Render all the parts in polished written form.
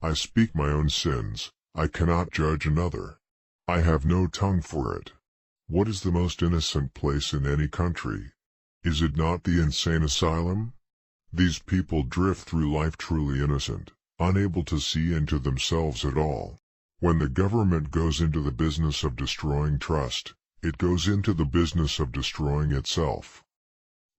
I speak my own sins, I cannot judge another. I have no tongue for it. What is the most innocent place in any country? Is it not the insane asylum? These people drift through life truly innocent, unable to see into themselves at all. When the government goes into the business of destroying trust, it goes into the business of destroying itself.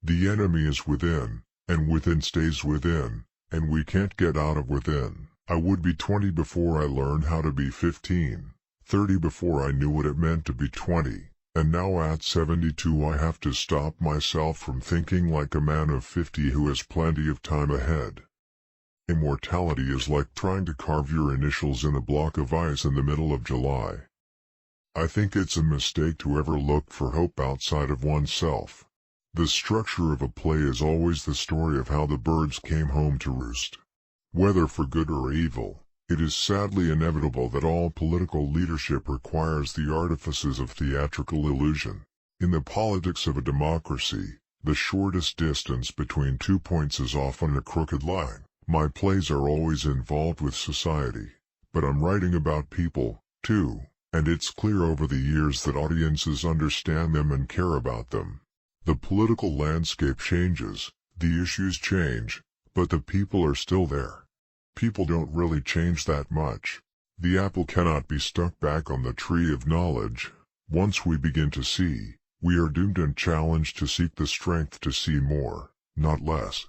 The enemy is within, and within stays within, and we can't get out of within. I would be 20 before I learned how to be 15, 30 before I knew what it meant to be 20, and now at 72 I have to stop myself from thinking like a man of 50 who has plenty of time ahead. Immortality is like trying to carve your initials in a block of ice in the middle of July. I think it's a mistake to ever look for hope outside of oneself. The structure of a play is always the story of how the birds came home to roost. Whether for good or evil, it is sadly inevitable that all political leadership requires the artifices of theatrical illusion. In the politics of a democracy, the shortest distance between 2 points is often a crooked line. My plays are always involved with society, but I'm writing about people, too, and it's clear over the years that audiences understand them and care about them. The political landscape changes, the issues change, but the people are still there. People don't really change that much. The apple cannot be stuck back on the tree of knowledge. Once we begin to see, we are doomed and challenged to seek the strength to see more, not less.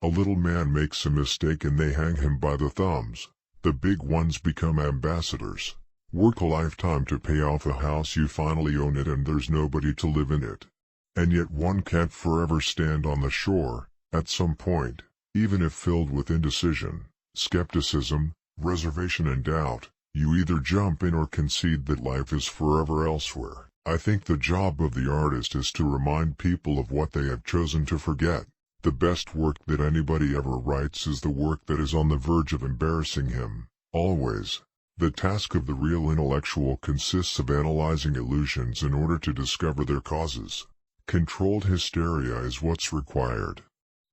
A little man makes a mistake and they hang him by the thumbs. The big ones become ambassadors. Work a lifetime to pay off a house, you finally own it and there's nobody to live in it. And yet one can't forever stand on the shore. At some point, even if filled with indecision, skepticism, reservation and doubt, you either jump in or concede that life is forever elsewhere. I think the job of the artist is to remind people of what they have chosen to forget. The best work that anybody ever writes is the work that is on the verge of embarrassing him, always. The task of the real intellectual consists of analyzing illusions in order to discover their causes. Controlled hysteria is what's required.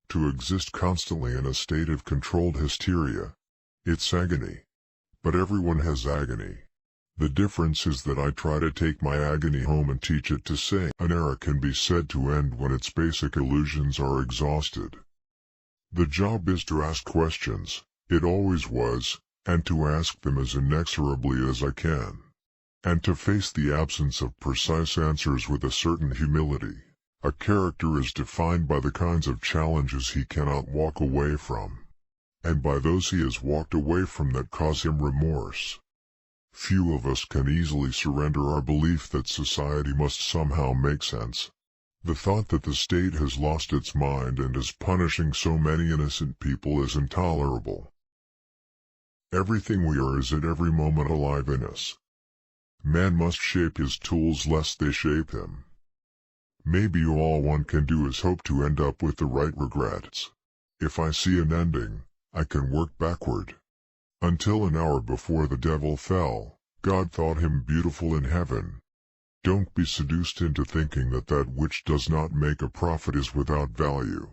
To exist constantly in a state of controlled hysteria. It's agony. But everyone has agony. The difference is that I try to take my agony home and teach it to say an era can be said to end when its basic illusions are exhausted. The job is to ask questions, it always was, and to ask them as inexorably as I can. And to face the absence of precise answers with a certain humility. A character is defined by the kinds of challenges he cannot walk away from, and by those he has walked away from that cause him remorse. Few of us can easily surrender our belief that society must somehow make sense. The thought that the state has lost its mind and is punishing so many innocent people is intolerable. Everything we are is at every moment alive in us. Man must shape his tools lest they shape him. Maybe all one can do is hope to end up with the right regrets. If I see an ending, I can work backward. Until an hour before the devil fell, God thought him beautiful in heaven. Don't be seduced into thinking that that which does not make a profit is without value.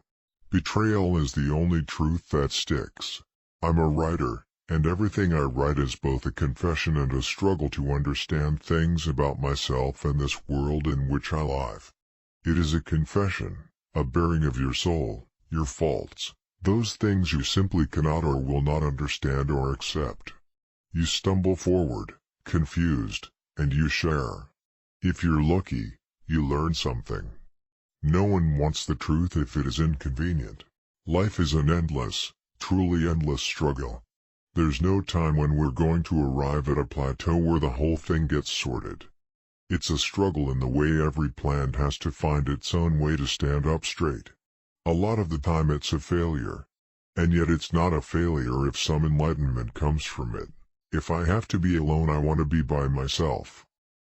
Betrayal is the only truth that sticks. I'm a writer, and everything I write is both a confession and a struggle to understand things about myself and this world in which I live. It is a confession, a bearing of your soul, your faults, those things you simply cannot or will not understand or accept. You stumble forward, confused, and you share. If you're lucky, you learn something. No one wants the truth if it is inconvenient. Life is an endless, truly endless struggle. There's no time when we're going to arrive at a plateau where the whole thing gets sorted. It's a struggle in the way every plant has to find its own way to stand up straight. A lot of the time it's a failure. And yet it's not a failure if some enlightenment comes from it. If I have to be alone, I want to be by myself.